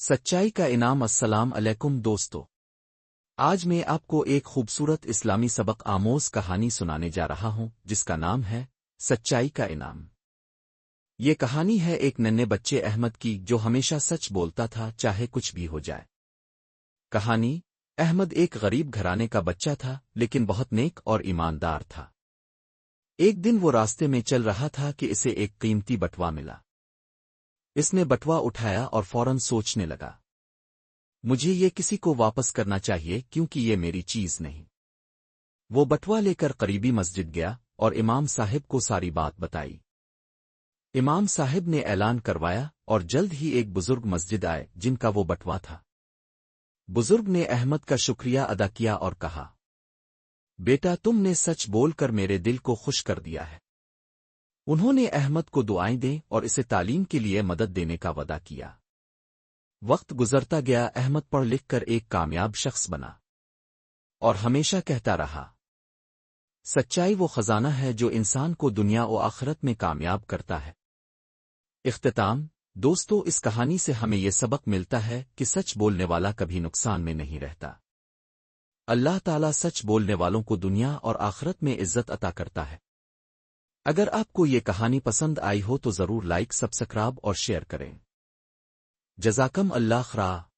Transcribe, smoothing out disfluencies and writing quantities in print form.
سچائی کا انعام۔ السلام علیکم دوستو، آج میں آپ کو ایک خوبصورت اسلامی سبق آموز کہانی سنانے جا رہا ہوں جس کا نام ہے سچائی کا انعام۔ یہ کہانی ہے ایک ننھے بچے احمد کی جو ہمیشہ سچ بولتا تھا چاہے کچھ بھی ہو جائے۔ کہانی: احمد ایک غریب گھرانے کا بچہ تھا لیکن بہت نیک اور ایماندار تھا۔ ایک دن وہ راستے میں چل رہا تھا کہ اسے ایک قیمتی بٹوا ملا۔ اس نے بٹوا اٹھایا اور فوراً سوچنے لگا، مجھے یہ کسی کو واپس کرنا چاہیے کیونکہ یہ میری چیز نہیں۔ وہ بٹوا لے کر قریبی مسجد گیا اور امام صاحب کو ساری بات بتائی۔ امام صاحب نے اعلان کروایا اور جلد ہی ایک بزرگ مسجد آئے جن کا وہ بٹوا تھا۔ بزرگ نے احمد کا شکریہ ادا کیا اور کہا، بیٹا تم نے سچ بول کر میرے دل کو خوش کر دیا ہے۔ انہوں نے احمد کو دعائیں دیں اور اسے تعلیم کے لیے مدد دینے کا وعدہ کیا۔ وقت گزرتا گیا، احمد پڑھ لکھ کر ایک کامیاب شخص بنا اور ہمیشہ کہتا رہا، سچائی وہ خزانہ ہے جو انسان کو دنیا و آخرت میں کامیاب کرتا ہے۔ اختتام: دوستو، اس کہانی سے ہمیں یہ سبق ملتا ہے کہ سچ بولنے والا کبھی نقصان میں نہیں رہتا۔ اللہ تعالیٰ سچ بولنے والوں کو دنیا اور آخرت میں عزت عطا کرتا ہے۔ اگر آپ کو یہ کہانی پسند آئی ہو تو ضرور لائک، سبسکرائب اور شیئر کریں۔ جزاکم اللہ خیر۔